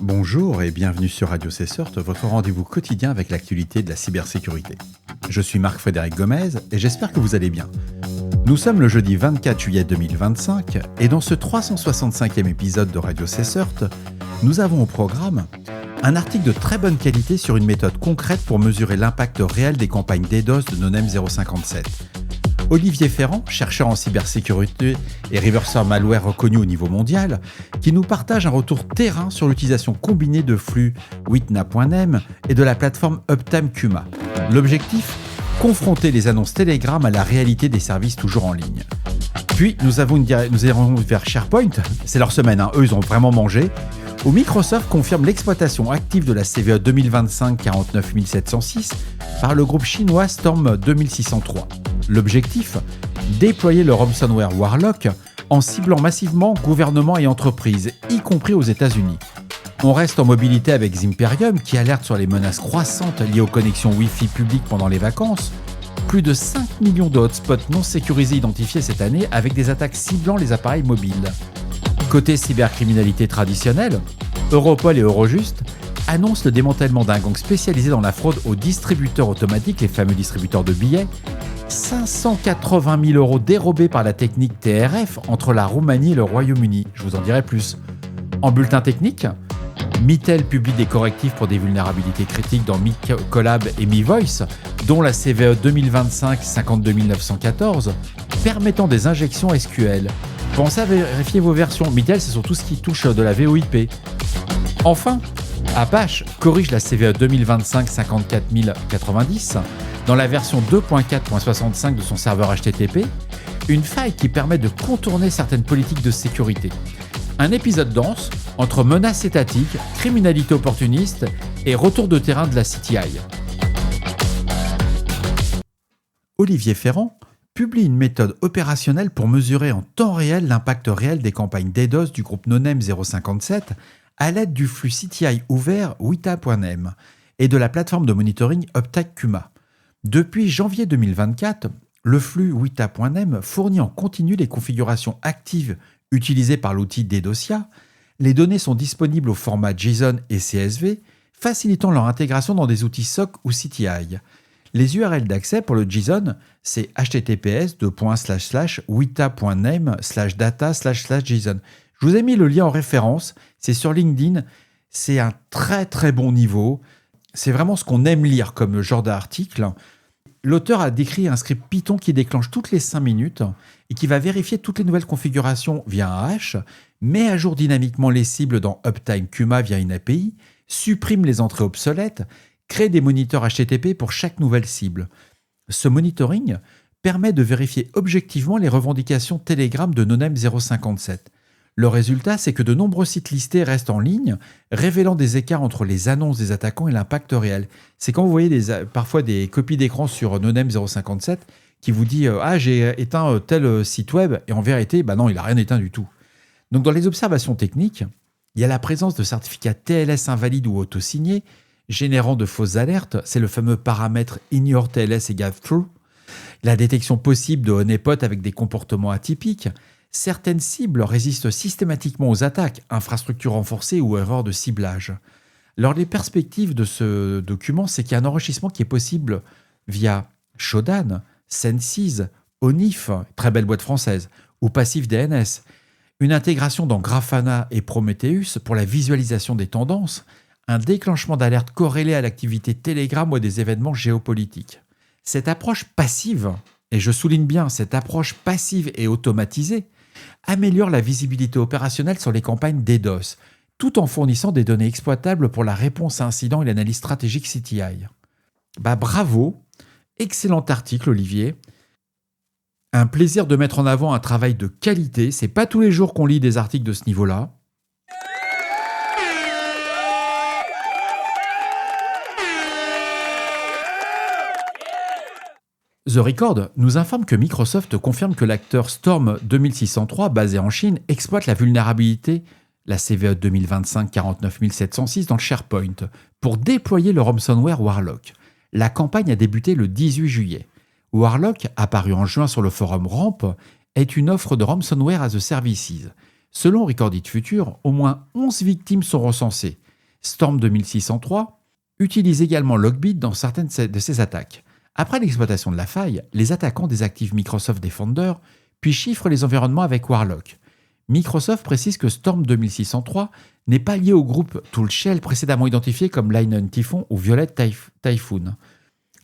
Bonjour et bienvenue sur Radio CSERT, votre rendez-vous quotidien avec l'actualité de la cybersécurité. Je suis Marc-Frédéric Gomez et j'espère que vous allez bien. Nous sommes le jeudi 24 juillet 2025 et dans ce 365e épisode de Radio CSERT, nous avons au programme un article de très bonne qualité sur une méthode concrète pour mesurer l'impact réel des campagnes DDoS de NoName 057. Olivier Ferrand, chercheur en cybersécurité et reverseur malware reconnu au niveau mondial, qui nous partage un retour terrain sur l'utilisation combinée de flux Witnah.name et de la plateforme Uptime Kuma. L'objectif ? Confronter les annonces Telegram à la réalité des services toujours en ligne. Puis nous irons vers SharePoint, c'est leur semaine, eux ils ont vraiment mangé, où Microsoft confirme l'exploitation active de la CVE 2025 49706 par le groupe chinois Storm 2603. L'objectif ? Déployer le ransomware Warlock en ciblant massivement gouvernements et entreprises, y compris aux États-Unis. On reste en mobilité avec Zimperium qui alerte sur les menaces croissantes liées aux connexions Wi-Fi publiques pendant les vacances. Plus de 5 millions de hotspots non sécurisés identifiés cette année avec des attaques ciblant les appareils mobiles. Côté cybercriminalité traditionnelle, Europol et Eurojust annoncent le démantèlement d'un gang spécialisé dans la fraude aux distributeurs automatiques, les fameux distributeurs de billets. 580 000 € dérobés par la technique TRF entre la Roumanie et le Royaume-Uni. Je vous en dirai plus. En bulletin technique, Mitel publie des correctifs pour des vulnérabilités critiques dans MiCollab et MiVoice, dont la CVE 2025 52914, permettant des injections SQL. Pensez à vérifier vos versions. Mitel, c'est surtout ce qui touche de la VoIP. Enfin, Apache corrige la CVE 2025 54090 dans la version 2.4.65 de son serveur HTTP, une faille qui permet de contourner certaines politiques de sécurité. Un épisode dense entre menaces étatiques, criminalité opportuniste et retour de terrain de la CTI. Olivier Ferrand publie une méthode opérationnelle pour mesurer en temps réel l'impact réel des campagnes DDoS du groupe NoName 057 à l'aide du flux CTI ouvert Witnah.name et de la plateforme de monitoring Uptime Kuma. Depuis janvier 2024, le flux Witnah.name fournit en continu les configurations actives utilisées par l'outil DDoSia. Les données sont disponibles au format JSON et CSV, facilitant leur intégration dans des outils SOC ou CTI. Les URL d'accès pour le JSON, c'est https://witnah.name/data//json. Je vous ai mis le lien en référence, c'est sur LinkedIn, c'est un très très bon niveau. C'est vraiment ce qu'on aime lire comme genre d'article. L'auteur a décrit un script Python qui déclenche toutes les 5 minutes et qui va vérifier toutes les nouvelles configurations via un hash, met à jour dynamiquement les cibles dans Uptime Kuma via une API, supprime les entrées obsolètes, crée des moniteurs HTTP pour chaque nouvelle cible. Ce monitoring permet de vérifier objectivement les revendications Telegram de NoName 057. Le résultat, c'est que de nombreux sites listés restent en ligne, révélant des écarts entre les annonces des attaquants et l'impact réel. C'est quand vous voyez parfois des copies d'écran sur NoName 057 qui vous dit « Ah, j'ai éteint tel site web » et en vérité, non, il n'a rien éteint du tout. Donc dans les observations techniques, il y a la présence de certificats TLS invalides ou auto-signés, générant de fausses alertes, c'est le fameux paramètre Ignore TLS égale True, la détection possible de honeypot avec des comportements atypiques. Certaines cibles résistent systématiquement aux attaques, infrastructures renforcées ou erreurs de ciblage. Alors les perspectives de ce document, c'est qu'il y a un enrichissement qui est possible via Shodan, Sensis, Onif, très belle boîte française, ou Passif DNS, une intégration dans Grafana et Prometheus pour la visualisation des tendances, un déclenchement d'alerte corrélé à l'activité Telegram ou à des événements géopolitiques. Cette approche passive, et je souligne bien cette approche passive et automatisée, améliore la visibilité opérationnelle sur les campagnes DDoS, tout en fournissant des données exploitables pour la réponse à incidents et l'analyse stratégique CTI. Bravo, excellent article Olivier. Un plaisir de mettre en avant un travail de qualité, c'est pas tous les jours qu'on lit des articles de ce niveau-là. The Record nous informe que Microsoft confirme que l'acteur Storm 2603, basé en Chine, exploite la vulnérabilité, la CVE 2025 49706 dans le SharePoint, pour déployer le ransomware Warlock. La campagne a débuté le 18 juillet. Warlock, apparu en juin sur le forum RAMP, est une offre de ransomware as a services. Selon Recorded Future, au moins 11 victimes sont recensées. Storm 2603 utilise également Lockbit dans certaines de ses attaques. Après l'exploitation de la faille, les attaquants désactivent Microsoft Defender, puis chiffrent les environnements avec Warlock. Microsoft précise que Storm 2603 n'est pas lié au groupe Toolshell précédemment identifié comme Lightning Typhoon ou Violet Typhoon.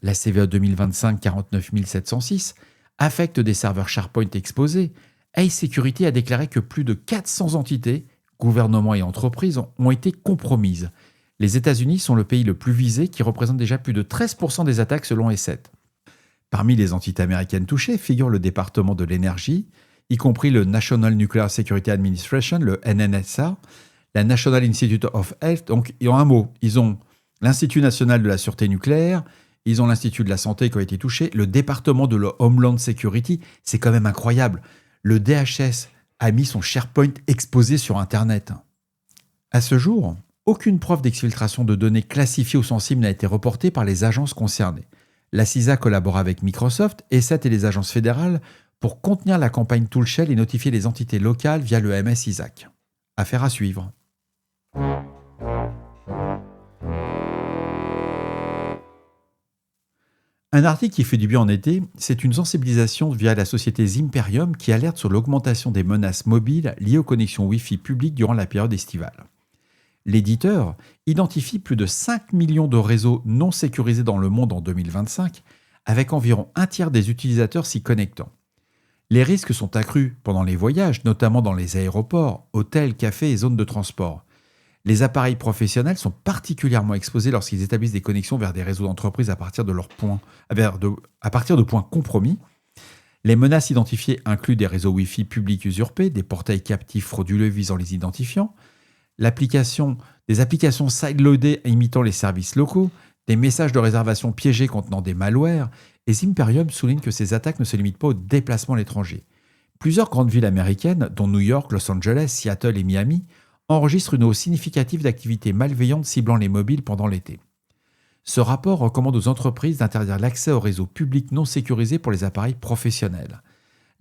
La CVE 2025 49706 affecte des serveurs SharePoint exposés. Ace Security a déclaré que plus de 400 entités, gouvernements et entreprises, ont été compromises. Les États-Unis sont le pays le plus visé, qui représente déjà plus de 13% des attaques selon E7. Parmi les entités américaines touchées figure le département de l'énergie, y compris le National Nuclear Security Administration, le NNSA, la National Institute of Health. Donc, en un mot, ils ont l'Institut national de la sûreté nucléaire, ils ont l'Institut de la santé qui a été touché, le département de la Homeland Security. C'est quand même incroyable. Le DHS a mis son SharePoint exposé sur Internet. À ce jour, aucune preuve d'exfiltration de données classifiées ou sensibles n'a été reportée par les agences concernées. La CISA collabore avec Microsoft, E7 et les agences fédérales pour contenir la campagne Toolshell et notifier les entités locales via le MS ISAC. Affaire à suivre. Un article qui fait du bien en été, c'est une sensibilisation via la société Zimperium qui alerte sur l'augmentation des menaces mobiles liées aux connexions Wi-Fi publiques durant la période estivale. L'éditeur identifie plus de 5 millions de réseaux non sécurisés dans le monde en 2025, avec environ un tiers des utilisateurs s'y connectant. Les risques sont accrus pendant les voyages, notamment dans les aéroports, hôtels, cafés et zones de transport. Les appareils professionnels sont particulièrement exposés lorsqu'ils établissent des connexions vers des réseaux d'entreprise à partir de points compromis. Les menaces identifiées incluent des réseaux Wi-Fi publics usurpés, des portails captifs frauduleux visant les identifiants, des applications sideloadées imitant les services locaux, des messages de réservation piégés contenant des malwares, et Zimperium souligne que ces attaques ne se limitent pas au déplacement à l'étranger. Plusieurs grandes villes américaines, dont New York, Los Angeles, Seattle et Miami, enregistrent une hausse significative d'activités malveillantes ciblant les mobiles pendant l'été. Ce rapport recommande aux entreprises d'interdire l'accès aux réseaux publics non sécurisés pour les appareils professionnels.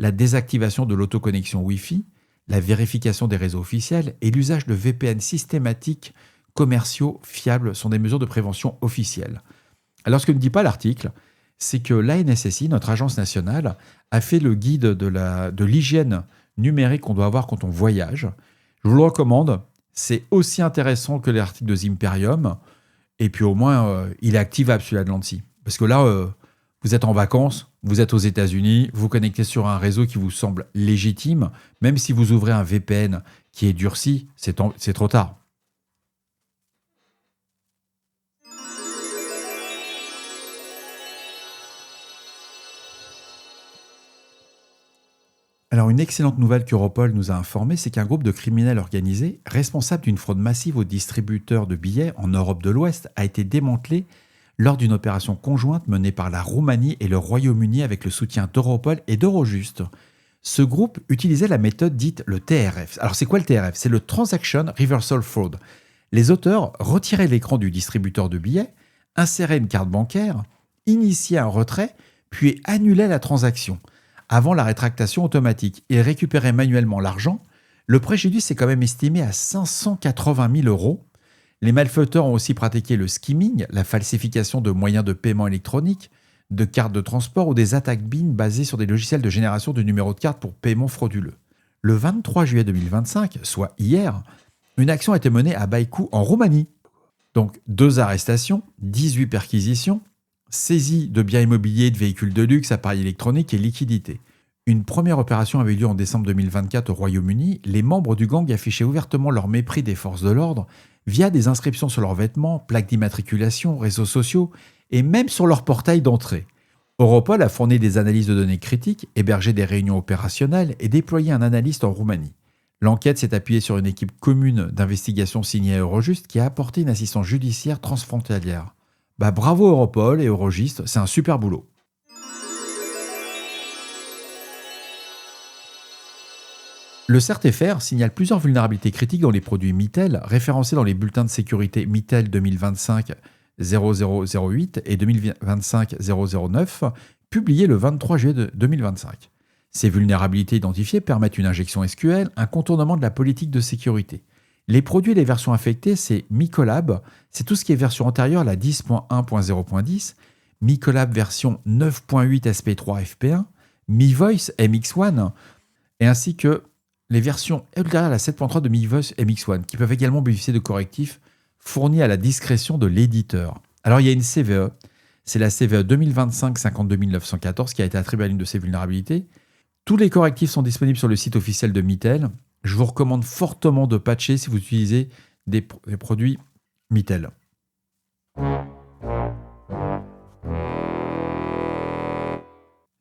La désactivation de l'autoconnexion Wi-Fi, la vérification des réseaux officiels et l'usage de VPN systématiques commerciaux fiables sont des mesures de prévention officielles. Alors ce que ne dit pas l'article, c'est que l'ANSSI, notre agence nationale, a fait le guide de l'hygiène numérique qu'on doit avoir quand on voyage. Je vous le recommande, c'est aussi intéressant que l'article de Zimperium, et puis au moins, il est activable celui-là de l'ANSSI. Parce que là, vous êtes en vacances, vous êtes aux États-Unis, vous connectez sur un réseau qui vous semble légitime, même si vous ouvrez un VPN qui est durci, c'est trop tard. Alors une excellente nouvelle qu'Europol nous a informée, c'est qu'un groupe de criminels organisés, responsable d'une fraude massive aux distributeurs de billets en Europe de l'Ouest, a été démantelé lors d'une opération conjointe menée par la Roumanie et le Royaume-Uni avec le soutien d'Europol et d'Eurojust. Ce groupe utilisait la méthode dite le TRF. Alors c'est quoi le TRF ? C'est le Transaction Reversal Fraud. Les auteurs retiraient l'écran du distributeur de billets, inséraient une carte bancaire, initiaient un retrait, puis annulaient la transaction. Avant la rétractation automatique et récupérer manuellement l'argent, le préjudice est quand même estimé à 580 000 €. Les malfaiteurs ont aussi pratiqué le skimming, la falsification de moyens de paiement électroniques, de cartes de transport ou des attaques BIN basées sur des logiciels de génération de numéros de carte pour paiement frauduleux. Le 23 juillet 2025, soit hier, une action a été menée à Baïkou en Roumanie. Donc 2 arrestations, 18 perquisitions, saisie de biens immobiliers, de véhicules de luxe, appareils électroniques et liquidités. Une première opération avait eu lieu en décembre 2024 au Royaume-Uni. Les membres du gang affichaient ouvertement leur mépris des forces de l'ordre via des inscriptions sur leurs vêtements, plaques d'immatriculation, réseaux sociaux et même sur leur portail d'entrée. Europol a fourni des analyses de données critiques, hébergé des réunions opérationnelles et déployé un analyste en Roumanie. L'enquête s'est appuyée sur une équipe commune d'investigation signée à Eurojust qui a apporté une assistance judiciaire transfrontalière. Bravo Europol et Eurojust, c'est un super boulot. Le CERT-FR signale plusieurs vulnérabilités critiques dans les produits Mitel, référencés dans les bulletins de sécurité Mitel 2025-0008 et 2025-009, publiés le 23 juillet 2025. Ces vulnérabilités identifiées permettent une injection SQL, un contournement de la politique de sécurité. Les produits et les versions affectées, c'est MiCollab, c'est tout ce qui est version antérieure à la 10.1.0.10, MiCollab version 9.8 SP3 FP1, MiVoice MX1, et ainsi que les versions ultérieures à la 7.3 de MiVoice MX1, qui peuvent également bénéficier de correctifs fournis à la discrétion de l'éditeur. Alors il y a une CVE, c'est la CVE 2025-52914 qui a été attribuée à l'une de ces vulnérabilités. Tous les correctifs sont disponibles sur le site officiel de Mitel. Je vous recommande fortement de patcher si vous utilisez des produits Mitel.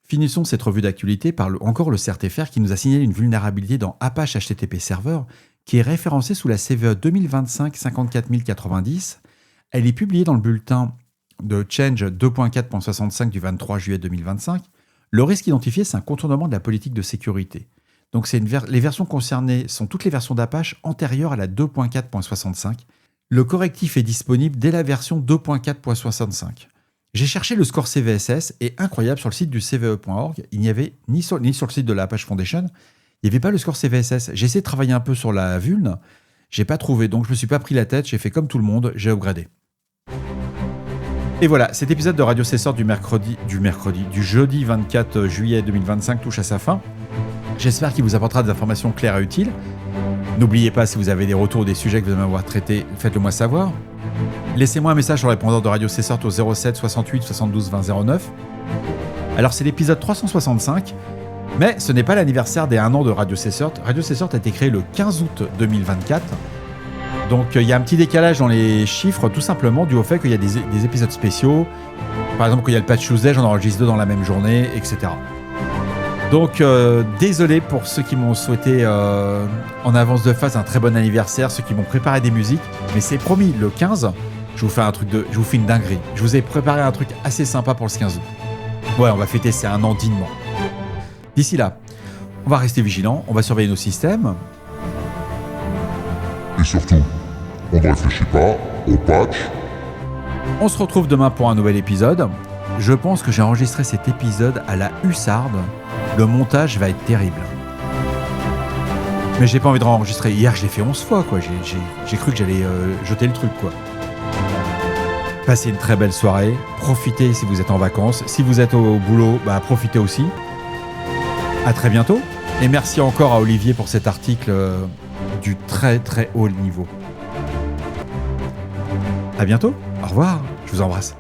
Finissons cette revue d'actualité par encore le CRTFR qui nous a signalé une vulnérabilité dans Apache HTTP Server qui est référencée sous la CVE 2025-54090. Elle est publiée dans le bulletin de Change 2.4.65 du 23 juillet 2025. Le risque identifié, c'est un contournement de la politique de sécurité. Donc les versions concernées sont toutes les versions d'Apache antérieures à la 2.4.65. Le correctif est disponible dès la version 2.4.65. J'ai cherché le score CVSS et incroyable, sur le site du cve.org, il n'y avait ni sur le site de la Apache Foundation, il n'y avait pas le score CVSS. J'ai essayé de travailler un peu sur la vulne, j'ai pas trouvé, donc je me suis pas pris la tête, j'ai fait comme tout le monde, j'ai upgradé. Et voilà, cet épisode de Radio Cesseur du jeudi 24 juillet 2025 touche à sa fin. J'espère qu'il vous apportera des informations claires et utiles. N'oubliez pas, si vous avez des retours ou des sujets que vous aimeriez avoir traités, faites-le moi savoir. Laissez-moi un message sur le répondeur de Radio Cesseur au 07 68 72 20 09. Alors c'est l'épisode 365, mais ce n'est pas l'anniversaire des 1 an de Radio Cesseur. Radio Cesseur a été créé le 15 août 2024. Donc il y a un petit décalage dans les chiffres, tout simplement dû au fait qu'il y a des épisodes spéciaux. Par exemple, quand il y a le Patch Tuesday, j'en enregistre 2 dans la même journée, etc. Donc désolé pour ceux qui m'ont souhaité en avance de phase un très bon anniversaire, ceux qui m'ont préparé des musiques, mais c'est promis, le 15, je vous fais une dinguerie. Je vous ai préparé un truc assez sympa pour le 15 août. Ouais, on va fêter ces 1 an dignement. D'ici là, on va rester vigilants, on va surveiller nos systèmes. Et surtout, on ne réfléchit pas au patch. On se retrouve demain pour un nouvel épisode. Je pense que j'ai enregistré cet épisode à la hussarde. Le montage va être terrible. Mais j'ai pas envie de enregistrer. Hier, je l'ai fait 11 fois, quoi. J'ai cru que j'allais jeter le truc, quoi. Passez une très belle soirée. Profitez si vous êtes en vacances. Si vous êtes au boulot, profitez aussi. À très bientôt. Et merci encore à Olivier pour cet article du très très haut niveau. À bientôt. Au revoir. Je vous embrasse.